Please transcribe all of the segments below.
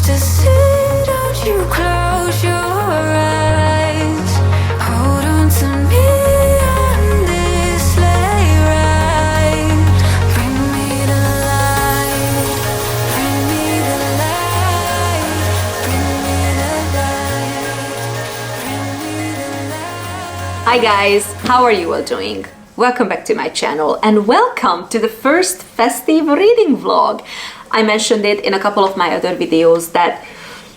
ecstasy, don't you close your eyes. Hold on to me on this sleigh ride. Bring me the light, bring me the light, bring me the light, bring me the light. Hi guys, how are you all doing? Welcome back to my channel and welcome to the first festive reading vlog. I mentioned it in a couple of my other videos that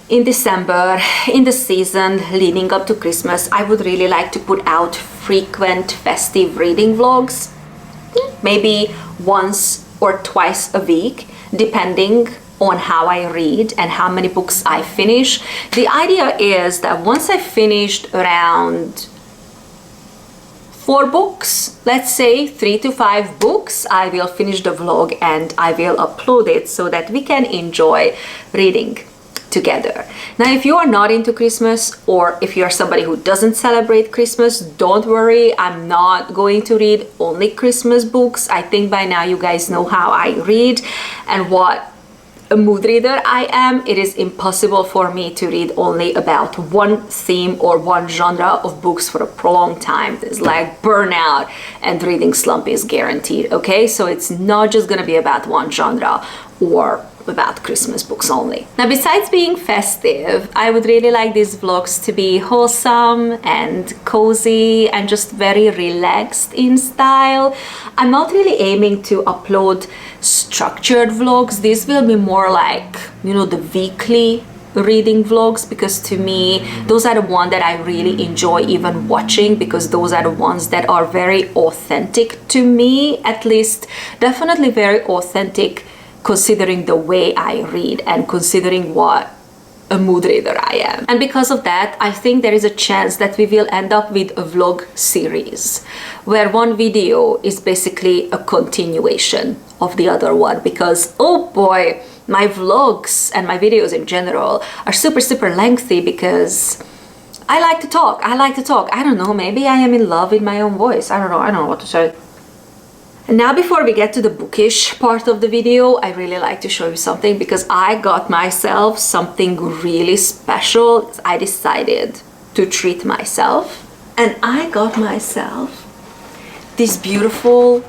in December, in the season leading up to Christmas, I would really like to put out frequent festive reading vlogs, maybe once or twice a week, depending on how I read and how many books I finish. The idea is that once I finished around 4 books, let's say 3 to 5 books, I will finish the vlog and I will upload it so that we can enjoy reading together. Now, if you are not into Christmas or if you are somebody who doesn't celebrate Christmas, don't worry, I'm not going to read only Christmas books. I think by now you guys know how I read and what a mood reader I am. It is impossible for me to read only about one theme or one genre of books for a prolonged time. It's like burnout and reading slump is guaranteed, okay? So it's not just gonna be about one genre or about Christmas books only. Now, besides being festive, I would really like these vlogs to be wholesome and cozy and just very relaxed in style. I'm not really aiming to upload structured vlogs. These will be more like, you know, the weekly reading vlogs, because to me those are the ones that I really enjoy even watching, because those are the ones that are very authentic to me, at least definitely very authentic considering the way I read and considering what a mood reader I am. And because of that, I think there is a chance that we will end up with a vlog series where one video is basically a continuation of the other one, because oh boy, my vlogs and my videos in general are super lengthy because I like to talk. I don't know, maybe I am in love with my own voice. I don't know what to say. And now, before we get to the bookish part of the video, I really like to show you something, because I got myself something really special. I decided to treat myself and I got myself this beautiful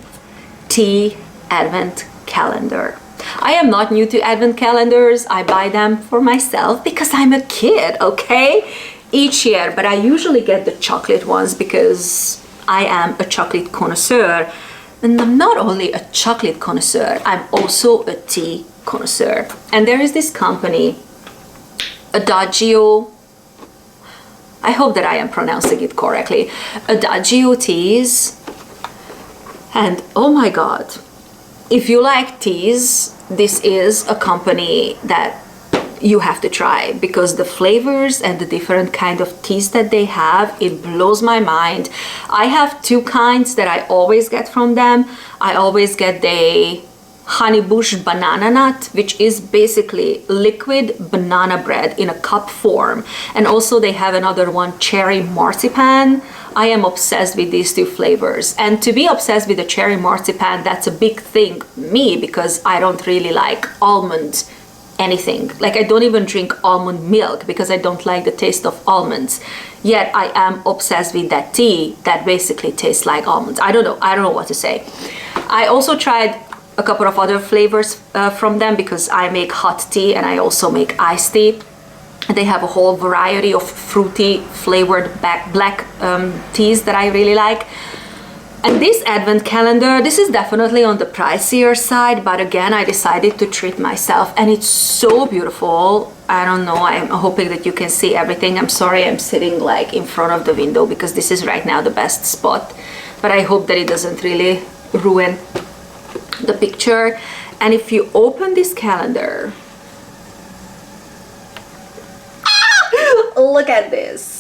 tea advent calendar. I am not new to advent calendars. I buy them for myself because I'm a kid, okay? Each year, but I usually get the chocolate ones because I am a chocolate connoisseur. And I'm not only a chocolate connoisseur, I'm also a tea connoisseur. And there is this company, Adagio, I hope that I am pronouncing it correctly, Adagio Teas. And oh my god, if you like teas, this is a company that you have to try, because the flavors and the different kind of teas that they have, it blows my mind. I have 2 kinds that I always get from them. I always get the honey bush banana nut, which is basically liquid banana bread in a cup form, and also they have another one, cherry marzipan. I am obsessed with these 2 flavors, and to be obsessed with the cherry marzipan, that's a big thing me, because I don't really like almond anything. Like, I don't even drink almond milk because I don't like the taste of almonds. Yet I am obsessed with that tea that basically tastes like almonds. I don't know what to say. I also tried a couple of other flavors from them, because I make hot tea and I also make iced tea. They have a whole variety of fruity flavored black teas that I really like. And this advent calendar, this is definitely on the pricier side, but again, I decided to treat myself, and it's so beautiful. I don't know, I'm hoping that you can see everything. I'm sorry I'm sitting like in front of the window because this is right now the best spot, but I hope that it doesn't really ruin the picture. And if you open this calendar, look at this.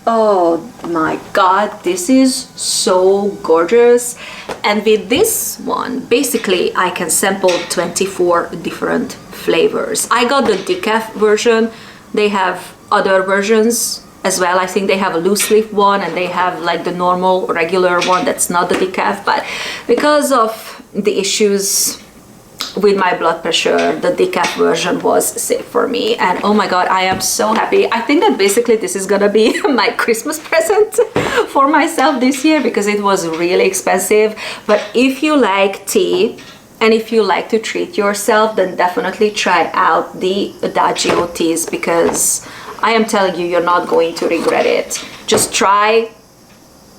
Oh my god, this is so gorgeous. And with this one, basically I can sample 24 different flavors. I got the decaf version. They have other versions as well. I think they have a loose leaf one, and they have like the normal regular one that's not the decaf, but because of the issues with my blood pressure, the decaf version was safe for me. And oh my god, I am so happy. I think that basically this is gonna be my Christmas present for myself this year, because it was really expensive. But if you like tea and if you like to treat yourself, then definitely try out the Adagio teas, because I am telling you, you're not going to regret it. Just try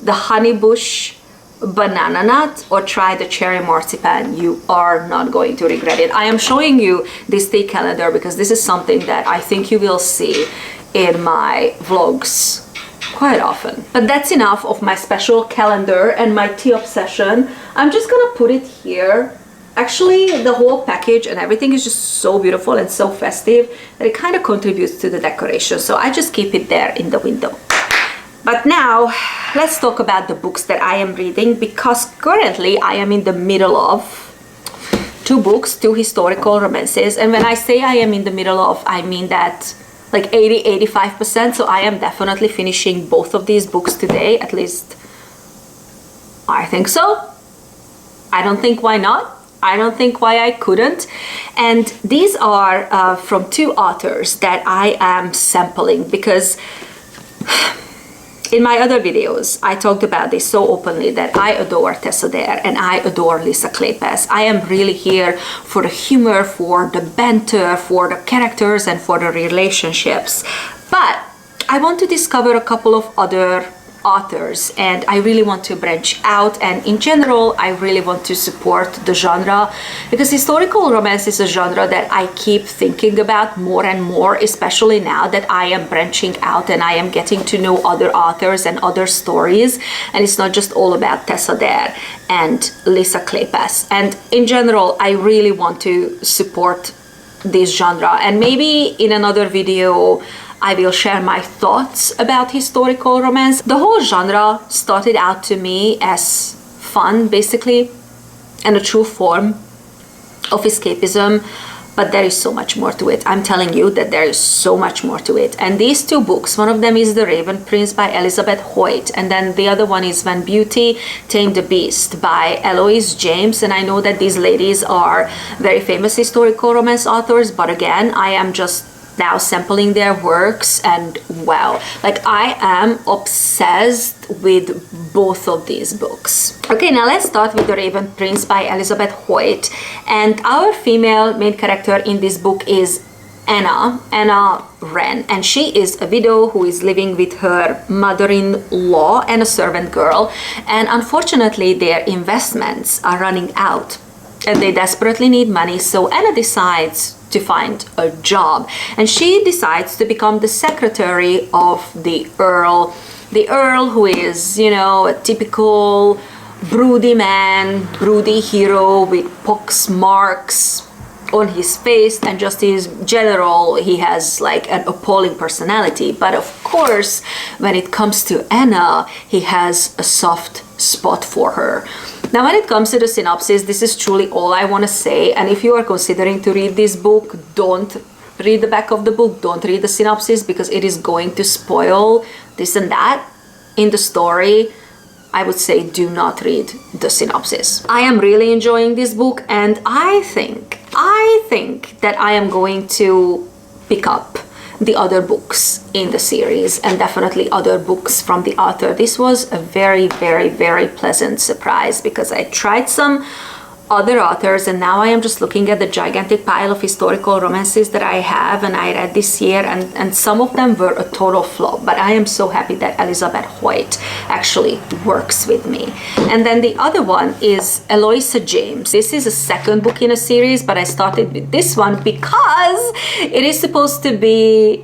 the honey bush banana nut or try the cherry marzipan. You are not going to regret it. I am showing you this tea calendar because this is something that I think you will see in my vlogs quite often. But that's enough of my special calendar and my tea obsession. I'm just gonna put it here. Actually, the whole package and everything is just so beautiful and so festive that it kind of contributes to the decoration. So I just keep it there in the window. But now, let's talk about the books that I am reading, because currently I am in the middle of 2 books, 2 historical romances. And when I say I am in the middle of, I mean that like 80-85%. So I am definitely finishing both of these books today, at least I think so. I don't think why not. I don't think why I couldn't. And these are from 2 authors that I am sampling, because in my other videos, I talked about this so openly that I adore Tessa Dare and I adore Lisa Kleypas. I am really here for the humor, for the banter, for the characters, and for the relationships. But I want to discover a couple of other authors, and I really want to branch out, and in general I really want to support the genre, because historical romance is a genre that I keep thinking about more and more, especially now that I am branching out and I am getting to know other authors and other stories, and it's not just all about Tessa Dare and Lisa Kleypas. And in general I really want to support this genre, and maybe in another video I will share my thoughts about historical romance. The whole genre started out to me as fun, basically, and a true form of escapism, but there is so much more to it. I'm telling you that there is so much more to it. And these 2 books, one of them is The Raven Prince by Elizabeth Hoyt, and then the other one is When Beauty Tamed the Beast by Eloise James. And I know that these ladies are very famous historical romance authors, but again, I am just now sampling their works, and wow, like I am obsessed with both of these books. Okay, now let's start with The Raven Prince by Elizabeth Hoyt, and our female main character in this book is Anna Wren, and she is a widow who is living with her mother-in-law and a servant girl, and unfortunately their investments are running out and they desperately need money. So Anna decides to find a job, and she decides to become the secretary of the Earl who is, you know, a typical broody man, broody hero with pox marks on his face, and just his general, he has like an appalling personality. But of course, when it comes to Anna, he has a soft spot for her. Now, when it comes to the synopsis, this is truly all I want to say. And if you are considering to read this book, don't read the back of the book, don't read the synopsis, because it is going to spoil this and that in the story. I would say do not read the synopsis. I am really enjoying this book, and I think that I am going to pick up the other books in the series, and definitely other books from the author. This was a very, very, very pleasant surprise, because I tried some other authors, and now I am just looking at the gigantic pile of historical romances that I have and I read this year, and some of them were a total flop, but I am so happy that Elizabeth Hoyt actually works with me. And then the other one is Eloise James. This is a second book in a series, but I started with this one because it is supposed to be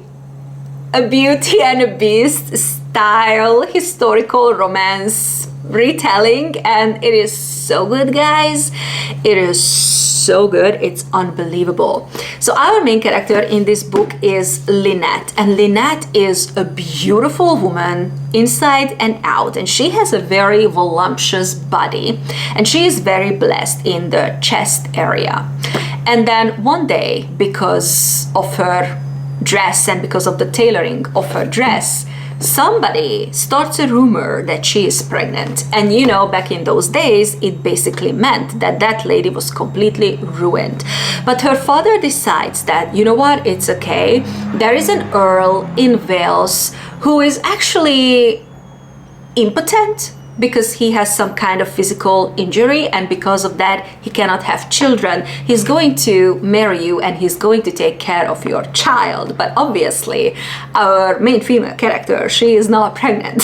a Beauty and a Beast style historical romance retelling, and it is so good, guys. It is so good, it's unbelievable. So our main character in this book is Lynette, and Lynette is a beautiful woman inside and out, and she has a very voluptuous body, and she is very blessed in the chest area. And then one day, because of her dress and because of the tailoring of her dress, somebody starts a rumor that she is pregnant. And you know, back in those days, it basically meant that that lady was completely ruined. But her father decides that, you know what, it's okay. There is an earl in Wales who is actually impotent because he has some kind of physical injury, and because of that he cannot have children. He's going to marry you and he's going to take care of your child. But obviously our main female character, she is not pregnant.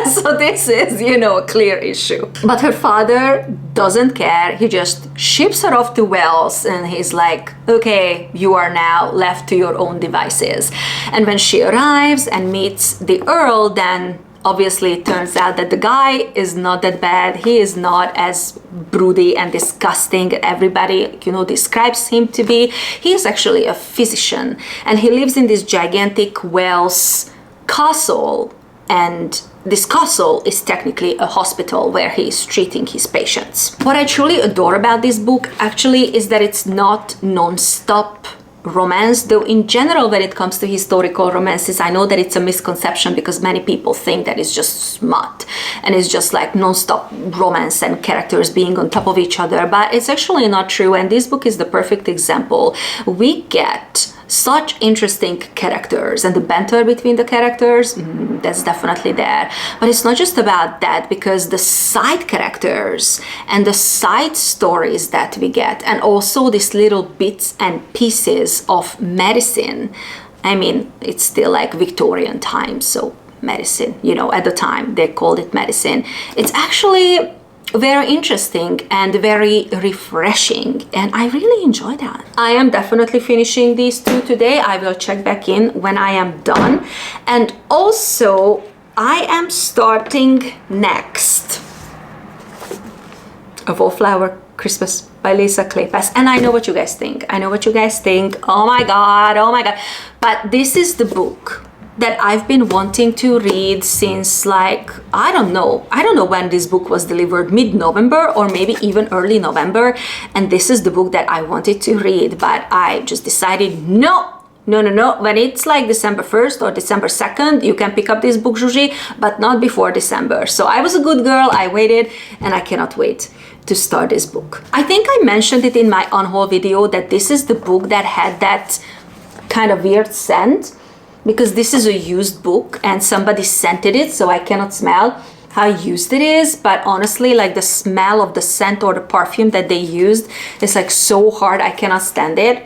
So this is, you know, a clear issue. But her father doesn't care. He just ships her off to Wales and he's like, okay, you are now left to your own devices. And when she arrives and meets the earl, then obviously it turns out that the guy is not that bad. He is not as broody and disgusting everybody, you know, describes him to be. He is actually a physician and he lives in this gigantic Welsh castle, and this castle is technically a hospital where he is treating his patients. What I truly adore about this book actually is that it's not non-stop romance, though in general when it comes to historical romances I know that it's a misconception because many people think that it's just smut and it's just like non-stop romance and characters being on top of each other, but it's actually not true, and this book is the perfect example. We get such interesting characters and the banter between the characters, that's definitely there. But it's not just about that, because the side characters and the side stories that we get, and also these little bits and pieces of medicine. I mean, it's still like Victorian times, so medicine, you know, at the time they called it medicine. It's actually very interesting and very refreshing, and I really enjoy that. I am definitely finishing these two today. I will check back in when I am done. And also I am starting next A Wallflower Christmas by Lisa Kleypas, and I know what you guys think. I know what you guys think. Oh my god, oh my god. But this is the book that I've been wanting to read since, like, I don't know when this book was delivered, mid-November or maybe even early November, and this is the book that I wanted to read, but I just decided no, when it's like December 1st or December 2nd, you can pick up this book, Zsuzsi, but not before December. So I was a good girl, I waited, and I cannot wait to start this book. I think I mentioned it in my unhaul video that this is the book that had that kind of weird scent, because this is a used book and somebody scented it, so I cannot smell how used it is. But honestly, like the smell of the scent or the perfume that they used is like so hard, I cannot stand it.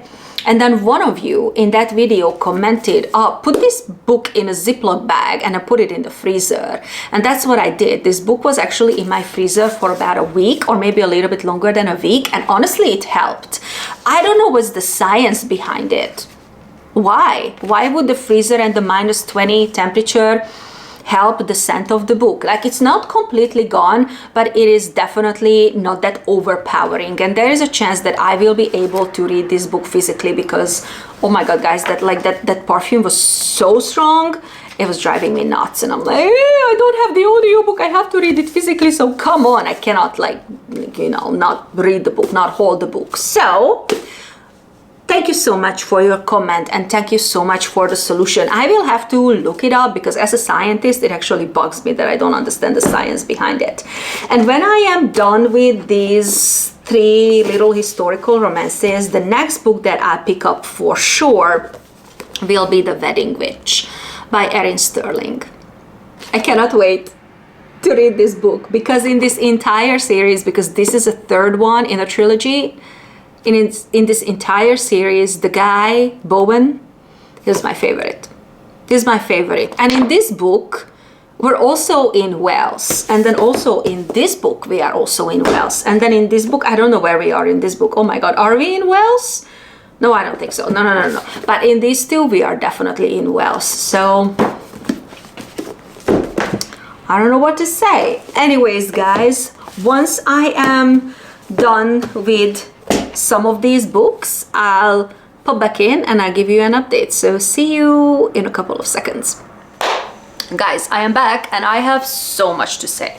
And then one of you in that video commented, oh, put this book in a Ziploc bag, and I put it in the freezer. And that's what I did. This book was actually in my freezer for about a week, or maybe a little bit longer than a week, and honestly it helped. I don't know what's the science behind it. Why would the freezer and the -20 temperature help the scent of the book? Like, it's not completely gone, but it is definitely not that overpowering, and there is a chance that I will be able to read this book physically, because oh my god guys, that perfume was so strong, it was driving me nuts, and I'm like, I don't have the audiobook, I have to read it physically, so come on, I cannot, like, you know, not read the book, not hold the book. So thank you so much for your comment, and thank you so much for the solution. I will have to look it up, because as a scientist it actually bugs me that I don't understand the science behind it. And when I am done with these 3 little historical romances, the next book that I pick up for sure will be The Wedding Witch by Erin Sterling. I cannot wait to read this book, because in this entire series, because this is a 3rd one in a trilogy, in this entire series, the guy, Bowen, is my favorite. He's my favorite. And in this book, we're also in Wales. And then also in this book, we are also in Wales. And then in this book, I don't know where we are in this book. Oh my god, are we in Wales? No, I don't think so. No. But in these two, we are definitely in Wales. So I don't know what to say. Anyways, guys, once I am done with some of these books, I'll pop back in and I'll give you an update. So see you in a couple of seconds. Guys, I am back and I have so much to say.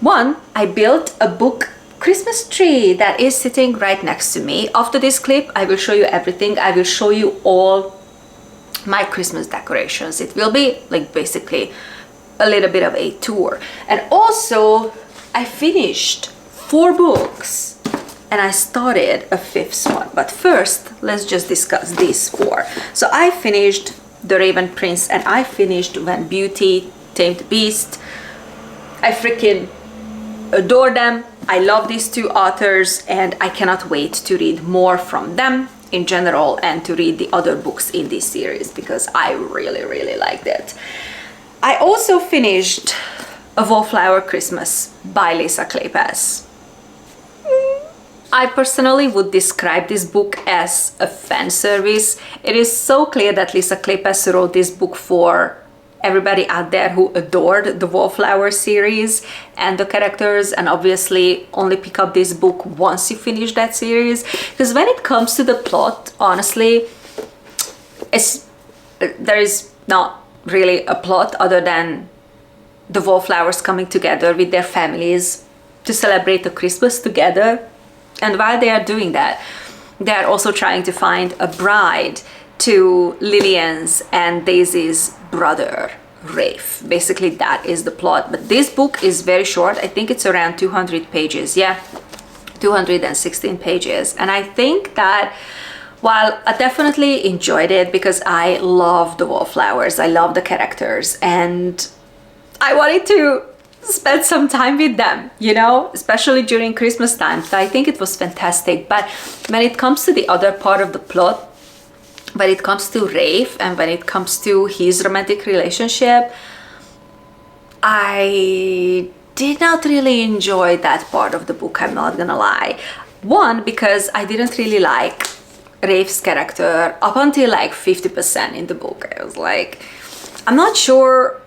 One, I built a book Christmas tree that is sitting right next to me. After this clip, I will show you everything. I will show you all my Christmas decorations. It will be like basically a little bit of a tour. And also I finished 4 books and I started a 5th one. But first, let's just discuss these 4. So I finished The Raven Prince and I finished When Beauty Tamed the Beast. I freaking adore them. I love these 2 authors and I cannot wait to read more from them in general and to read the other books in this series because I really liked it. I also finished A Wallflower Christmas by Lisa Kleypas. I personally would describe this book as a fan service. It is so clear that Lisa Kleypas wrote this book for everybody out there who adored the Wallflower series and the characters, and obviously only pick up this book once you finish that series. Because when it comes to the plot, honestly, there is not really a plot other than the Wallflowers coming together with their families to celebrate the Christmas together. And while they are doing that, they are also trying to find a bride to Lillian's and Daisy's brother, Rafe. Basically, that is the plot. But this book is very short. I think it's around 200 pages. Yeah, 216 pages. And I think that while I definitely enjoyed it because I love the Wallflowers, I love the characters, and I wanted to spend some time with them, you know, especially during Christmas time. So I think it was fantastic. But when it comes to the other part of the plot, when it comes to Rafe and when it comes to his romantic relationship, I did not really enjoy that part of the book, I'm not gonna lie. One, because I didn't really like Rafe's character up until like 50% in the book. I was like, I'm not sure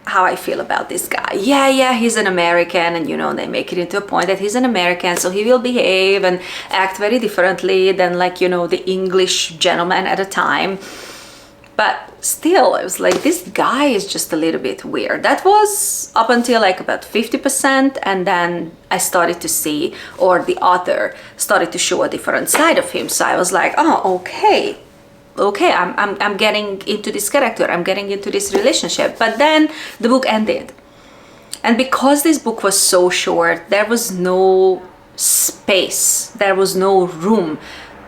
how I feel about this guy. Yeah, he's an American, and you know, they make it into a point that he's an American, so he will behave and act very differently than, like, you know, the English gentleman at a time. But still, I was like, this guy is just a little bit weird. That was up until like about 50%, and then I started to see, or the author started to show a different side of him. So I was like, oh, okay, I'm getting into this character, I'm getting into this relationship. But then the book ended, and because this book was so short, there was no space, there was no room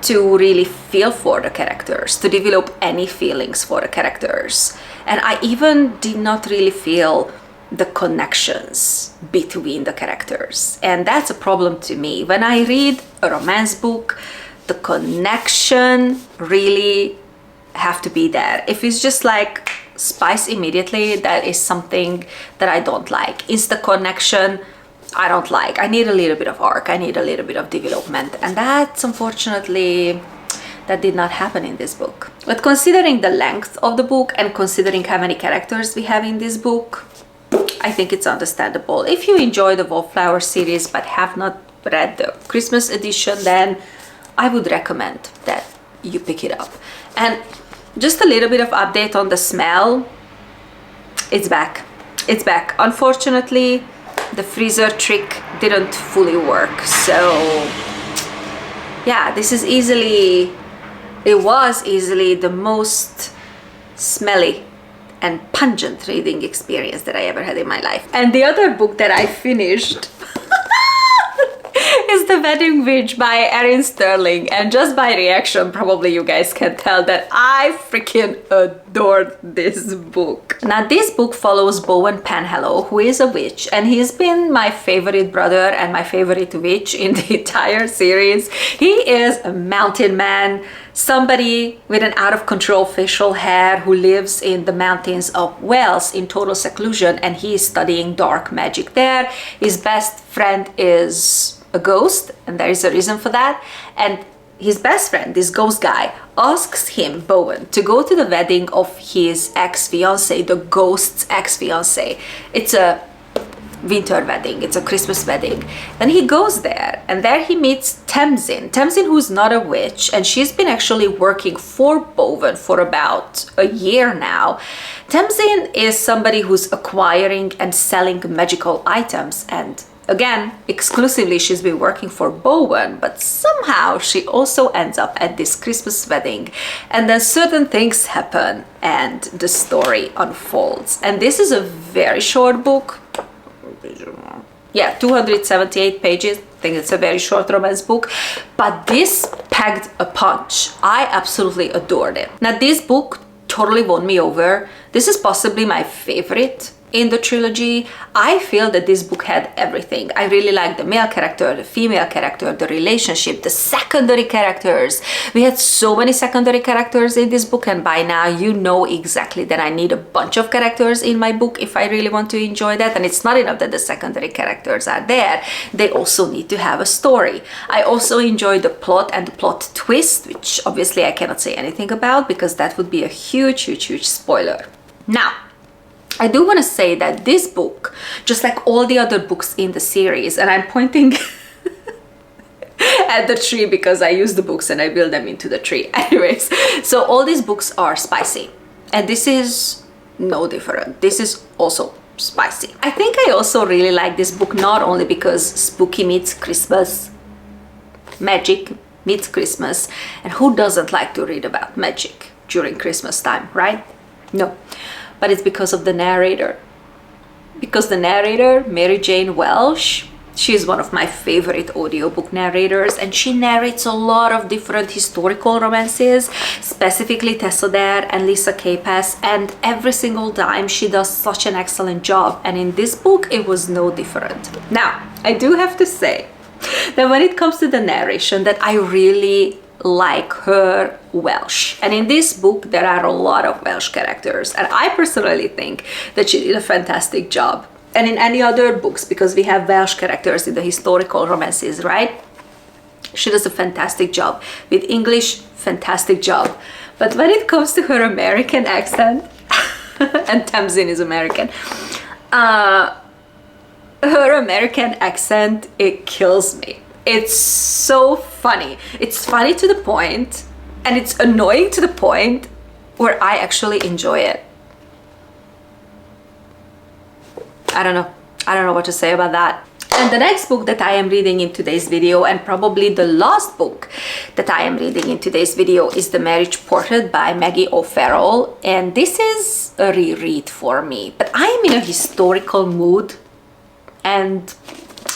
to really feel for the characters, to develop any feelings for the characters. And I even did not really feel the connections between the characters, and that's a problem to me. When I read a romance book, the connection really have to be there. If it's just like spice immediately, that is something that I don't like. It's the connection I don't like. I need a little bit of arc, I need a little bit of development, and that's unfortunately, that did not happen in this book. But considering the length of the book and considering how many characters we have in this book, I think it's understandable. If you enjoy the Wallflower series but have not read the Christmas edition, then I would recommend that you pick it up. And just a little bit of update on the smell. It's back. It's back. Unfortunately, the freezer trick didn't fully work. So yeah, this is easily, it was easily the most smelly and pungent reading experience that I ever had in my life. And the other book that I finished is The Wedding Witch by Erin Sterling, and just by reaction probably you guys can tell that I freaking adored this book. Now this book follows Bowen Penhallow, who is a witch, and he's been my favorite brother and my favorite witch in the entire series. He is a mountain man, somebody with an out of control facial hair who lives in the mountains of Wales in total seclusion, and he is studying dark magic there. His best friend is a ghost, and there is a reason for that. And his best friend, this ghost guy, asks him, Bowen, to go to the wedding of his ex-fiancée, the ghost's ex-fiancée. It's a winter wedding, it's a Christmas wedding. Then he goes there, and there he meets Tamsin, who's not a witch, and she's been actually working for Bowen for about a year now. Tamsin is somebody who's acquiring and selling magical items and Again, exclusively she's been working for Bowen, but somehow she also ends up at this Christmas wedding, and then certain things happen and the story unfolds. And this is a very short book. Yeah, 278 pages. I think it's a very short romance book, but this packed a punch. I absolutely adored it. Now, this book totally won me over. This is possibly my favorite in the trilogy. I feel that this book had everything. I really liked the male character, the female character, the relationship, the secondary characters. We had so many secondary characters in this book, and by now you know exactly that I need a bunch of characters in my book if I really want to enjoy that. And it's not enough that the secondary characters are there, they also need to have a story. I also enjoyed the plot and the plot twist, which obviously I cannot say anything about because that would be a huge spoiler. Now, I do want to say that this book, just like all the other books in the series, and I'm pointing at the tree because I use the books and I build them into the tree. Anyways, so all these books are spicy, and this is no different. This is also spicy. I think I also really like this book not only because spooky meets Christmas, magic meets Christmas, and who doesn't like to read about magic during Christmas time, right? No. But it's because of the narrator. Because the narrator, Mary Jane Welsh, she is one of my favorite audiobook narrators, and she narrates a lot of different historical romances, specifically Tessa Dare and Lisa Capes, and every single time she does such an excellent job, and in this book it was no different. Now, I do have to say that when it comes to the narration, that I really like her Welsh, and in this book there are a lot of Welsh characters, and I personally think that she did a fantastic job. And in any other books, because we have Welsh characters in the historical romances, right? She does a fantastic job. With English, fantastic job. But when it comes to her American accent, and Tamsin is American, her American accent, it kills me. It's so funny. It's funny to the point, and it's annoying to the point where I actually enjoy it. I don't know what to say about that. And the next book that I am reading in today's video, and probably the last book that I am reading in today's video, is The Marriage Portrait by Maggie O'Farrell. And this is a reread for me, but I am in a historical mood, and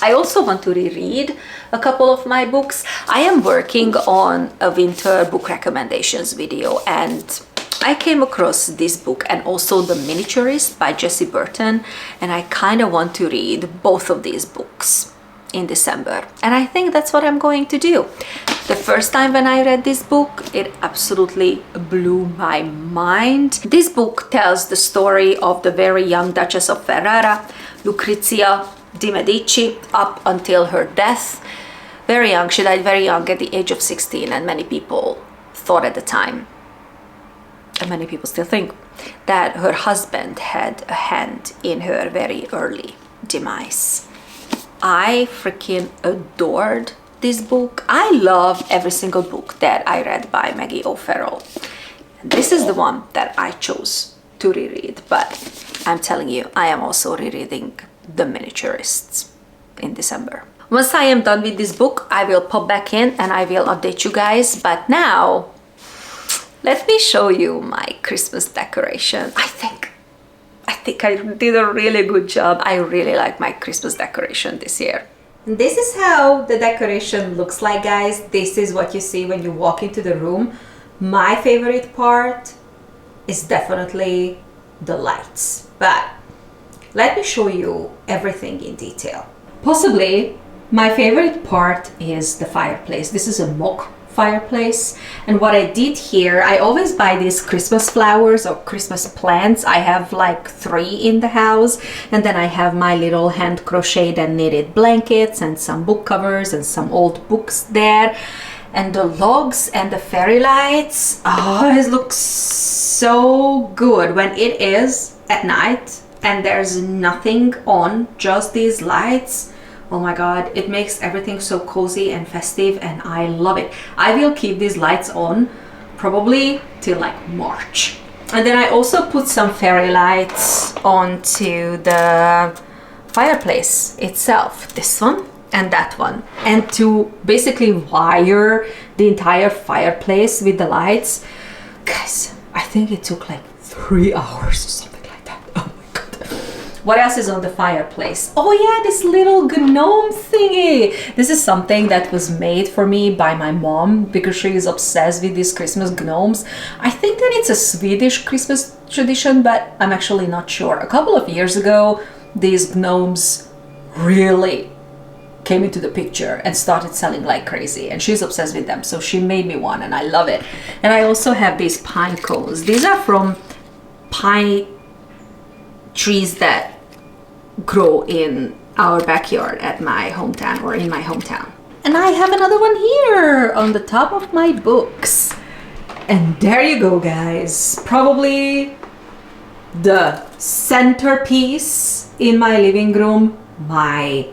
I also want to reread a couple of my books. I am working on a winter book recommendations video, and I came across this book and also The Miniaturist by Jessie Burton, and I kind of want to read both of these books in December, and I think that's what I'm going to do. The first time when I read this book, it absolutely blew my mind. This book tells the story of the very young Duchess of Ferrara, Lucrezia de Medici, up until her death. Very young, she died very young at the age of 16, and many people thought at the time, and many people still think, that her husband had a hand in her very early demise. I freaking adored this book. I love every single book that I read by Maggie O'Farrell. This is the one that I chose to reread, but I'm telling you, I am also rereading The Miniaturists in December. Once I am done with this book, I will pop back in and I will update you guys. But now, let me show you my Christmas decoration. I think I did a really good job. I really like my Christmas decoration this year. This is how the decoration looks like, guys. This is what you see when you walk into the room. My favorite part is definitely the lights, but let me show you everything in detail. Possibly my favorite part is the fireplace. This is a mock fireplace, and what I did here, I always buy these Christmas flowers or Christmas plants. I have like 3 in the house, and then I have my little hand crocheted and knitted blankets and some book covers and some old books there, and the logs and the fairy lights. Oh, it looks so good when it is at night and there's nothing on, just these lights. Oh my god, it makes everything so cozy and festive, and I love it. I will keep these lights on probably till like March. And then I also put some fairy lights onto the fireplace itself, this one and that one, and to basically wire the entire fireplace with the lights. Guys, I think it took like 3 hours or something like that. Oh my god. What else is on the fireplace? Oh yeah, this little gnome thingy. This is something that was made for me by my mom because she is obsessed with these Christmas gnomes. I think that it's a Swedish Christmas tradition, but I'm actually not sure. A couple of years ago, these gnomes really came into the picture and started selling like crazy, and she's obsessed with them, so she made me one and I love it. And I also have these pine cones. These are from pine trees that grow in our backyard at my hometown, or in my hometown. And I have another one here on the top of my books. And there you go, guys. Probably the centerpiece in my living room, my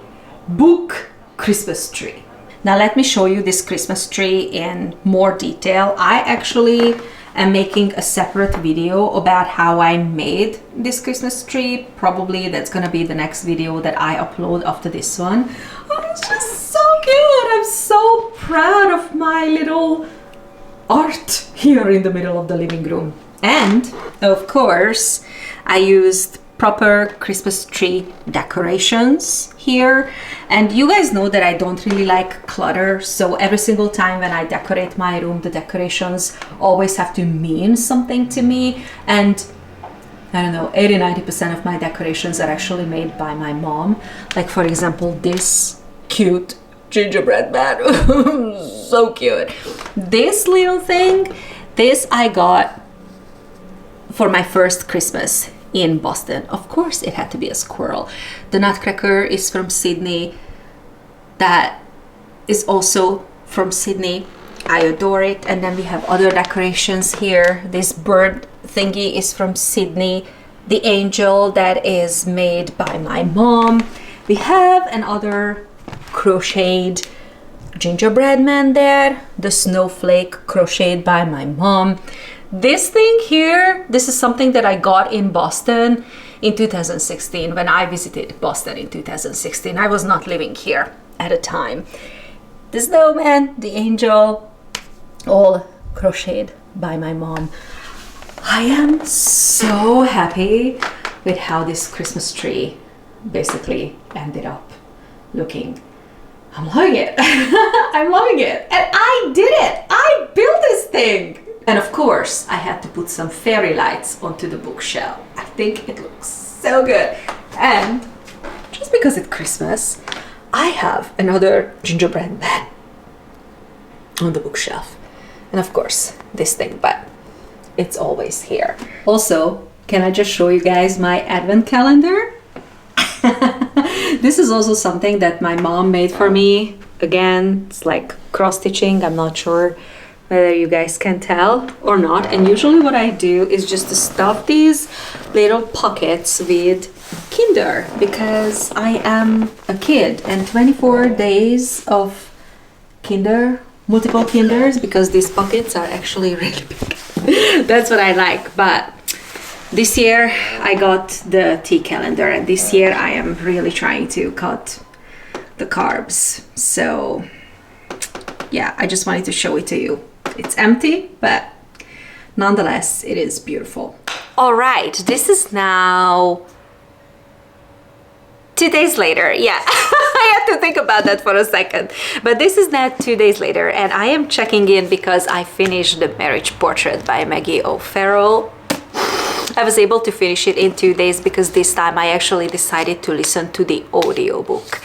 book Christmas tree. Now let me show you this Christmas tree in more detail. I actually am making a separate video about how I made this Christmas tree. Probably that's gonna be the next video that I upload after this one. Oh, it's just so cute. I'm so proud of my little art here in the middle of the living room. And of course, I used proper Christmas tree decorations here. And you guys know that I don't really like clutter, so every single time when I decorate my room, the decorations always have to mean something to me. And I don't know, 80-90% of my decorations are actually made by my mom. Like for example, this cute gingerbread man. So cute. This little thing, this I got for my first Christmas in Boston. Of course it had to be a squirrel. The nutcracker is from Sydney. That is also from Sydney. I adore it. And then we have other decorations here. This bird thingy is from Sydney. The angel that is made by my mom. We have another crocheted gingerbread man there. The snowflake crocheted by my mom. This thing here, this is something that I got in Boston in 2016 when I visited Boston in 2016. I was not living here at the time. The snowman, the angel, all crocheted by my mom. I am so happy with how this Christmas tree basically ended up looking. I'm loving it. I'm loving it. And I did it. I built this thing. And of course, I had to put some fairy lights onto the bookshelf. I think it looks so good. And just because it's Christmas, I have another gingerbread man on the bookshelf. And of course, this thing, but it's always here. Also, can I just show you guys my advent calendar? This is also something that my mom made for me. Again, it's like cross-stitching. I'm not sure whether you guys can tell or not. And usually what I do is just to stuff these little pockets with Kinder, because I am a kid, and 24 days of Kinder, multiple Kinders, because these pockets are actually really big. That's what I like. But this year I got the tea calendar, and this year I am really trying to cut the carbs. So yeah, I just wanted to show it to you. It's empty, but nonetheless, it is beautiful. All right, this is now 2 days later. Yeah, I had to think about that for a second. But this is now 2 days later, and I am checking in because I finished The Marriage Portrait by Maggie O'Farrell. I was able to finish it in 2 days because this time I actually decided to listen to the audiobook.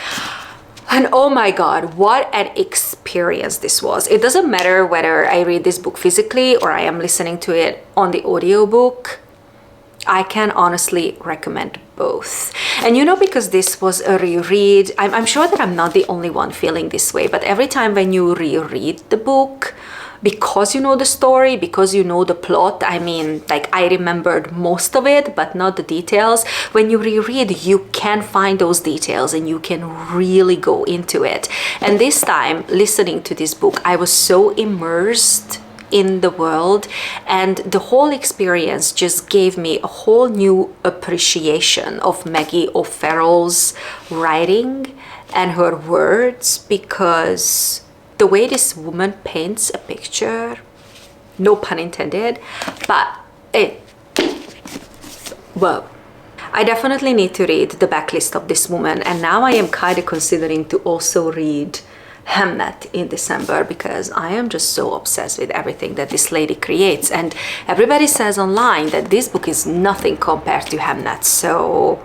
And oh my god, what an experience this was. It doesn't matter whether I read this book physically or I am listening to it on the audiobook. I can honestly recommend both. And you know, because this was a reread, I'm sure that I'm not the only one feeling this way, but every time when you reread the book, because you know the story, because you know the plot, I mean, like, I remembered most of it, but not the details. When you reread, you can find those details and you can really go into it. And this time, listening to this book, I was so immersed in the world, and the whole experience just gave me a whole new appreciation of Maggie O'Farrell's writing and her words, because the way this woman paints a picture, no pun intended, but well, I definitely need to read the backlist of this woman, and now I am kind of considering to also read Hamnet in December, because I am just so obsessed with everything that this lady creates, and everybody says online that this book is nothing compared to Hamnet, so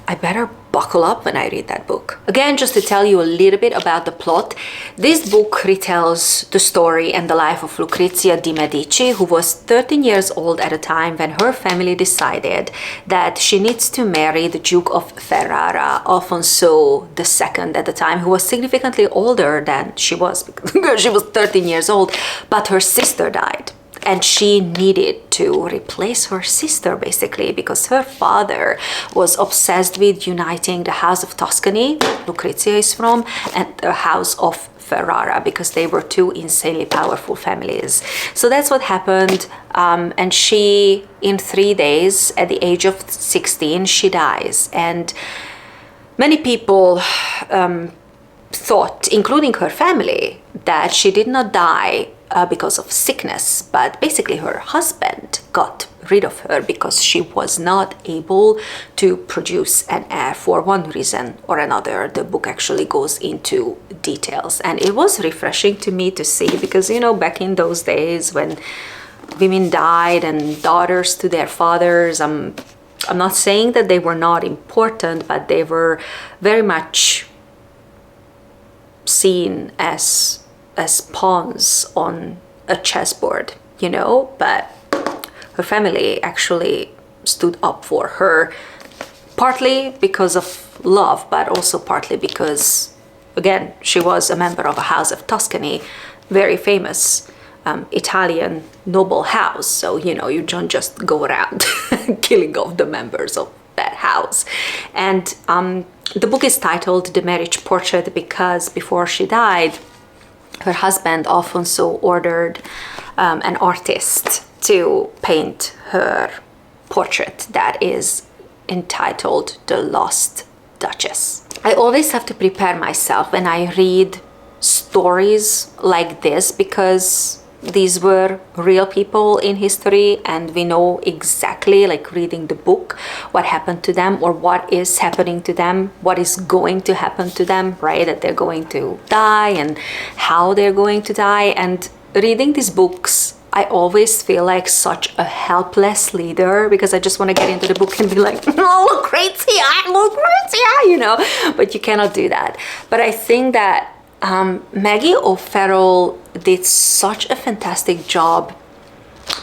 I better buckle up when I read that book. Again, just to tell you a little bit about the plot, this book retells the story and the life of Lucrezia di Medici, who was 13 years old at a time when her family decided that she needs to marry the Duke of Ferrara, Alfonso II at the time, who was significantly older than she was, because she was 13 years old, but her sister died. And she needed to replace her sister, basically, because her father was obsessed with uniting the House of Tuscany, Lucrezia is from, and the House of Ferrara, because they were two insanely powerful families. So that's what happened. And she, in 3 days, at the age of 16, she dies. And many people thought, including her family, that she did not die because of sickness, but basically her husband got rid of her because she was not able to produce an heir for one reason or another. The book actually goes into details, and it was refreshing to me to see, because, you know, back in those days when women died and daughters to their fathers, I'm not saying that they were not important, but they were very much seen as pawns on a chessboard, you know. But her family actually stood up for her, partly because of love, but also partly because, again, she was a member of a House of Tuscany, very famous Italian noble house. So, you know, you don't just go around killing off the members of that house. And the book is titled The Marriage Portrait because before she died, her husband Alfonso ordered an artist to paint her portrait that is entitled The Lost Duchess. I always have to prepare myself when I read stories like this, because these were real people in history, and we know exactly, like reading the book, what happened to them, or what is happening to them, what is going to happen to them, right? That they're going to die and how they're going to die. And reading these books, I always feel like such a helpless leader, because I just want to get into the book and be like, oh, Lucrezia, you know, but you cannot do that. But I think that Maggie O'Farrell did such a fantastic job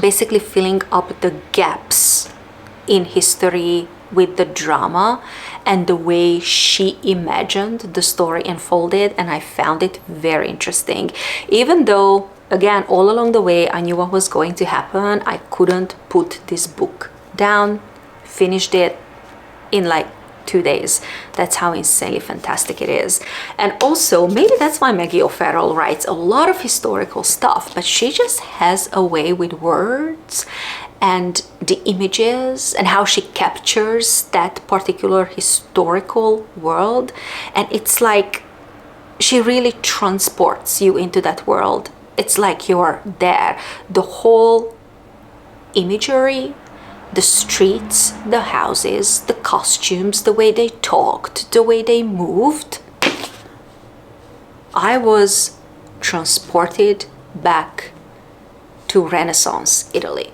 basically filling up the gaps in history with the drama and the way she imagined the story unfolded, and I found it very interesting. Even though, again, all along the way I knew what was going to happen, I couldn't put this book down. Finished it in like 2 days. That's how insanely fantastic it is. And also, maybe that's why Maggie O'Farrell writes a lot of historical stuff, but she just has a way with words and the images and how she captures that particular historical world. And it's like she really transports you into that world. It's like you're there. The whole imagery, the streets, the houses, the costumes, the way they talked, the way they moved. I was transported back to Renaissance Italy.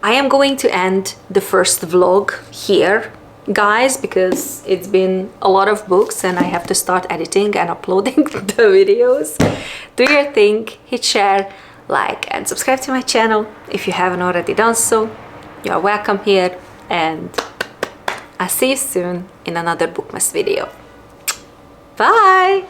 I am going to end the first vlog here, guys, because it's been a lot of books and I have to start editing and uploading the videos. Do your thing, hit share, like and subscribe to my channel if you haven't already done so. You are welcome here, and I'll see you soon in another bookmas video. Bye!